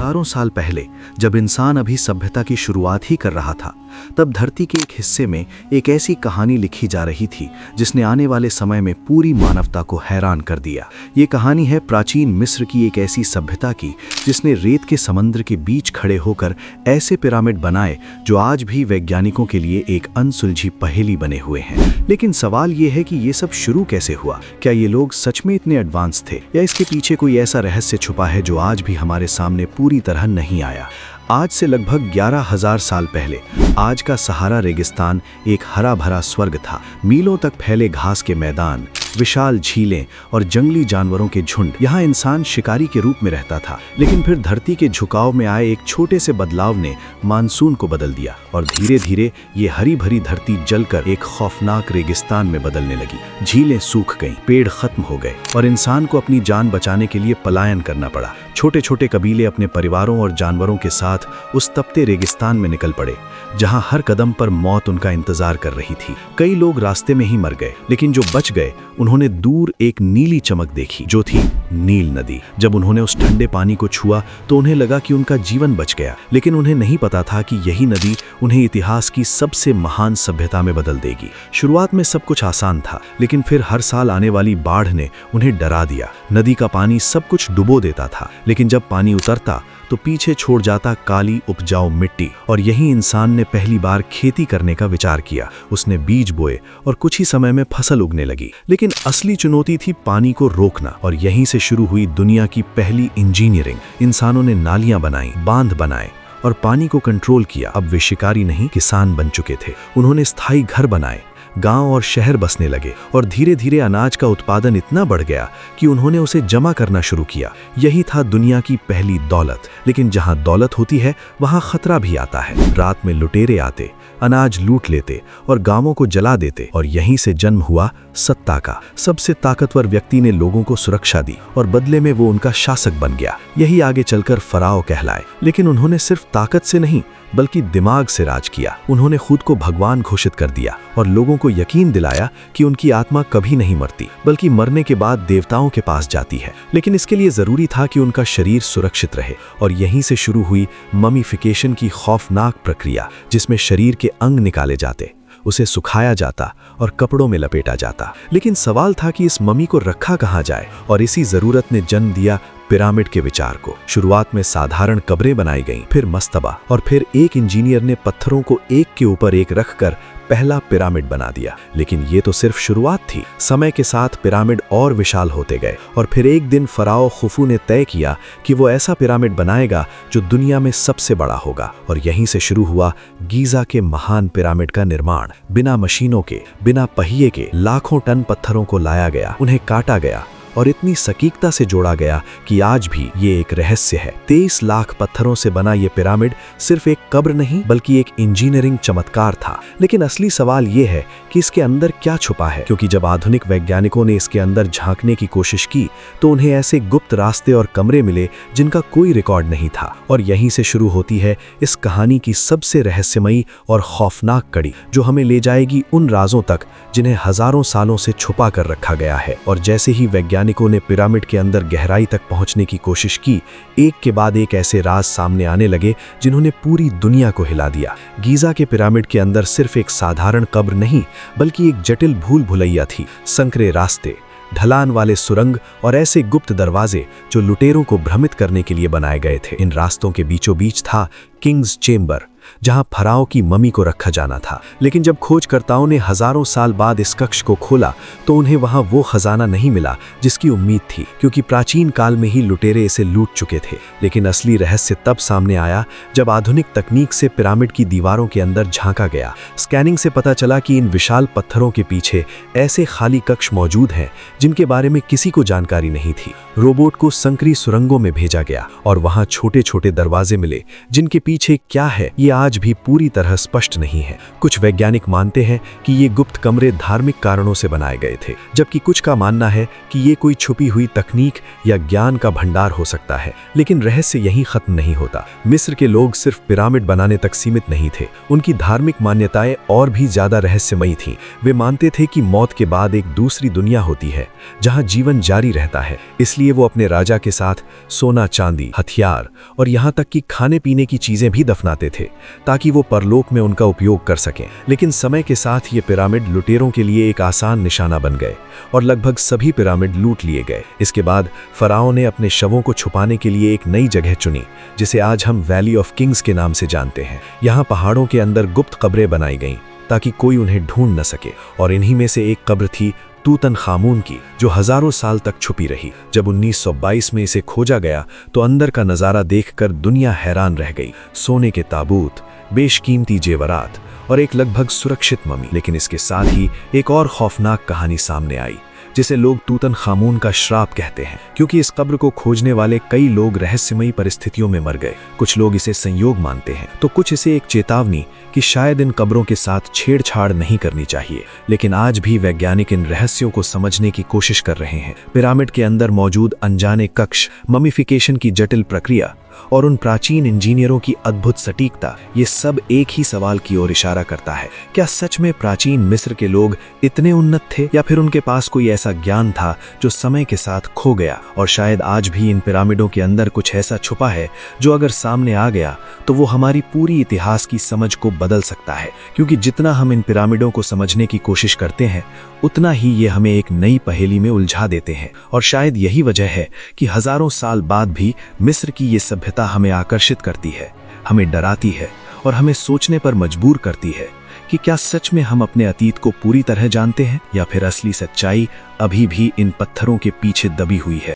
हजारों साल पहले जब इंसान अभी सभ्यता की शुरुआत ही कर रहा था, तब धरती के एक हिस्से में एक ऐसी कहानी लिखी जा रही थी जिसने आने वाले समय में पूरी मानवता को हैरान कर दिया। ये कहानी है प्राचीन मिस्र की एक ऐसी सभ्यता की जिसने रेत के समंदर के बीच खड़े होकर ऐसे पिरामिड बनाए जो आज भी वैज्ञानिकों के लिए एक अनसुलझी पहेली बने हुए हैं। लेकिन सवाल ये है कि ये सब शुरू कैसे हुआ? क्या ये लोग सच में इतने एडवांस थे या इसके पीछे कोई ऐसा रहस्य छुपा है जो आज भी हमारे सामने पूरी तरह नहीं आया? आज से लगभग 11,000 साल पहले आज का सहारा रेगिस्तान एक हरा भरा स्वर्ग था। मीलों तक फैले घास के मैदान, विशाल झीलें और जंगली जानवरों के झुंड। यहाँ इंसान शिकारी के रूप में रहता था। लेकिन फिर धरती के झुकाव में आए एक छोटे से बदलाव ने मानसून को बदल दिया और धीरे धीरे ये हरी भरी धरती जलकर एक खौफनाक रेगिस्तान में बदलने लगी। झीलें सूख गईं, पेड़ खत्म हो गए और इंसान को अपनी जान बचाने के लिए पलायन करना पड़ा। छोटे छोटे कबीले अपने परिवारों और जानवरों के साथ उस तपते रेगिस्तान में निकल पड़े जहां हर कदम पर मौत उनका इंतजार कर रही थी। कई लोग रास्ते में ही मर गए, लेकिन जो बच गए उन्होंने दूर एक नीली चमक देखी जो थी नील नदी। जब उन्होंने उस ठंडे पानी को छुआ तो उन्हें लगा कि उनका जीवन बच गया, लेकिन उन्हें नहीं पता था कि यही नदी उन्हें इतिहास की सबसे महान सभ्यता में बदल देगी। शुरुआत में सब कुछ आसान था, लेकिन फिर हर साल आने वाली बाढ़ ने उन्हें डरा दिया। नदी का पानी सब कुछ डुबो देता था, लेकिन जब पानी उतरता तो पीछे छोड़ जाता काली उपजाऊ मिट्टी। और यही इंसान ने पहली बार खेती करने का विचार किया। उसने बीज बोए और कुछ ही समय में फसल उगने लगी। लेकिन असली चुनौती थी पानी को रोकना, और यहीं से शुरू हुई दुनिया की पहली इंजीनियरिंग। इंसानों ने नालियां बनाई, बांध बनाए और पानी को कंट्रोल किया। अब वे शिकारी नहीं, किसान बन चुके थे। उन्होंने स्थायी घर बनाए, गांव और शहर बसने लगे और धीरे धीरे अनाज का उत्पादन इतना बढ़ गया कि उन्होंने उसे जमा करना शुरू किया। यही था दुनिया की पहली दौलत। लेकिन जहां दौलत होती है वहां खतरा भी आता है। रात में लुटेरे आते, अनाज लूट लेते और गांवों को जला देते। और यहीं से जन्म हुआ सत्ता का। सबसे ताकतवर व्यक्ति ने लोगों को सुरक्षा दी और बदले में वो उनका शासक बन गया। यही आगे चलकर फराओ कहलाए। लेकिन उन्होंने सिर्फ ताकत से नहीं बल्कि दिमाग से राज किया। उन्होंने खुद को भगवान घोषित कर दिया और लोगों को यकीन दिलाया कि उनकी आत्मा कभी नहीं मरती, बल्कि मरने के बाद देवताओं के पास जाती है। लेकिन इसके लिए जरूरी था कि उनका शरीर सुरक्षित रहे। और यहीं से शुरू हुई ममीफिकेशन की खौफनाक प्रक्रिया, जिसमें शरीर के अंग निकाले जाते, उसे सुखाया जाता और कपड़ों में लपेटा जाता। लेकिन सवाल था कि इस ममी को रखा कहाँ जाए, और इसी जरूरत ने जन्म दिया पिरामिड के विचार को। शुरुआत में साधारण कब्रें बनाई गईं, फिर मस्तबा, और फिर एक इंजीनियर ने पत्थरों को एक के ऊपर एक रखकर पहला पिरामिड बना दिया। लेकिन ये तो सिर्फ शुरुआत थी। समय के साथ पिरामिड और विशाल होते गए और फिर एक दिन फराओ खुफू ने तय किया कि वो ऐसा पिरामिड बनाएगा जो दुनिया में सबसे बड़ा होगा। और यहीं से शुरू हुआ गीजा के महान पिरामिड का निर्माण। बिना मशीनों के, बिना पहिए के लाखों टन पत्थरों को लाया गया, उन्हें काटा गया और इतनी सटीकता से जोड़ा गया कि आज भी ये एक रहस्य है। 23 लाख पत्थरों से बना ये पिरामिड सिर्फ एक कब्र नहीं बल्कि एक इंजीनियरिंग चमत्कार था। लेकिन असली सवाल ये है कि इसके अंदर क्या छुपा है, क्योंकि जब आधुनिक वैज्ञानिकों ने इसके अंदर झांकने की कोशिश की तो उन्हें ऐसे गुप्त रास्ते और कमरे मिले जिनका कोई रिकॉर्ड नहीं था। और यहीं से शुरू होती है इस कहानी की सबसे रहस्यमयी और खौफनाक कड़ी, जो हमें ले जाएगी उन राजों तक जिन्हें हजारों सालों से छुपा कर रखा गया है। और जैसे ही वैज्ञानिकों ने पिरामिड के अंदर गहराई तक पहुंचने की कोशिश की, एक के बाद एक ऐसे राज सामने आने लगे जिन्होंने पूरी दुनिया को हिला दिया। गीजा के पिरामिड के अंदर सिर्फ एक साधारण कब्र नहीं बल्कि एक जटिल भूल भुलैया थी। संकरे रास्ते, ढलान वाले सुरंग और ऐसे गुप्त दरवाजे जो लुटेरों को भ्रमित करने के लिए बनाए गए थे। इन रास्तों के बीचों बीच था किंग्स चेम्बर, जहां फराओ की ममी को रखा जाना था। लेकिन जब खोजकर्ताओं ने हजारों साल बाद इस कक्ष को खोला तो उन्हें वहां वो खजाना नहीं मिला जिसकी उम्मीद थी, क्योंकि प्राचीन काल में ही लुटेरे इसे लूट चुके थे। लेकिन असली रहस्य तब सामने आया जब आधुनिक तकनीक से पिरामिड की दीवारों के अंदर झांका गया। स्कैनिंग से पता चला कि इन विशाल पत्थरों के पीछे ऐसे खाली कक्ष मौजूद हैं जिनके बारे में किसी को जानकारी नहीं थी। रोबोट को संकरी सुरंगों में भेजा गया और वहां छोटे छोटे दरवाजे मिले जिनके पीछे क्या है ये आज भी पूरी तरह स्पष्ट नहीं है। कुछ वैज्ञानिक मानते हैं कि ये गुप्त कमरे धार्मिक कारणों से बनाए गए थे, जबकि कुछ का मानना है कि ये कोई छुपी हुई तकनीक या ज्ञान का भंडार हो सकता है। लेकिन रहस्य यहीं खत्म नहीं होता। मिस्र के लोग सिर्फ पिरामिड बनाने तक सीमित नहीं थे, उनकी धार्मिक मान्यताएं और भी ज्यादा रहस्यमयी थीं। वे मानते थे कि मौत के बाद एक दूसरी दुनिया होती है जहां जीवन जारी रहता है। इसलिए वो अपने राजा के साथ सोना, चांदी, हथियार और यहां तक कि खाने पीने की चीजें भी दफनाते थे ताकि वो परलोक में उनका उपयोग कर सकें। लेकिन समय के साथ ये पिरामिड लुटेरों के लिए एक आसान निशाना बन गए और लगभग सभी पिरामिड लूट लिए गए। इसके बाद फराओं ने अपने शवों को छुपाने के लिए एक नई जगह चुनी, जिसे आज हम वैली ऑफ किंग्स के नाम से जानते हैं। यहाँ पहाड़ों के अंदर गुप्त कब्रें बनाई गईं ताकि कोई उन्हें ढूंढ न सके, और इन्हीं में से एक कब्र थी तूतनखामून की, जो हजारों साल तक छुपी रही। जब 1922 में इसे खोजा गया तो अंदर का नजारा देखकर दुनिया हैरान रह गई। सोने के ताबूत, बेशकीमती जेवरात और एक लगभग सुरक्षित मम्मी। लेकिन इसके साथ ही एक और खौफनाक कहानी सामने आई, जिसे लोग तूतनखामून का श्राप कहते हैं, क्योंकि इस कब्र को खोजने वाले कई लोग रहस्यमयी परिस्थितियों में मर गए। कुछ लोग इसे संयोग मानते हैं तो कुछ इसे एक चेतावनी कि शायद इन कब्रों के साथ छेड़छाड़ नहीं करनी चाहिए। लेकिन आज भी वैज्ञानिक इन रहस्यों को समझने की कोशिश कर रहे हैं। पिरामिड के अंदर मौजूद अनजाने कक्ष, ममिफिकेशन की जटिल प्रक्रिया और उन प्राचीन इंजीनियरों की अद्भुत सटीकता, ये सब एक ही सवाल की ओर इशारा करता है। क्या सच में प्राचीन मिस्र के लोग इतने उन्नत थे, या फिर उनके पास कोई ऐसा ज्ञान था जो समय के साथ खो गया? और शायद आज भी इन पिरामिडों के अंदर कुछ ऐसा छुपा है जो अगर सामने आ गया तो वो हमारी पूरी इतिहास की समझ को बदल सकता है। क्योंकि जितना हम इन पिरामिडों को समझने की कोशिश करते हैं, उतना ही ये हमें एक नई पहेली में उलझा देते हैं। और शायद यही वजह है कि हजारों साल बाद भी मिस्र की ये सभ्यता हमें आकर्षित करती है, हमें डराती है और हमें सोचने पर मजबूर करती है कि क्या सच में हम अपने अतीत को पूरी तरह जानते हैं, या फिर असली सच्चाई अभी भी इन पत्थरों के पीछे दबी हुई है।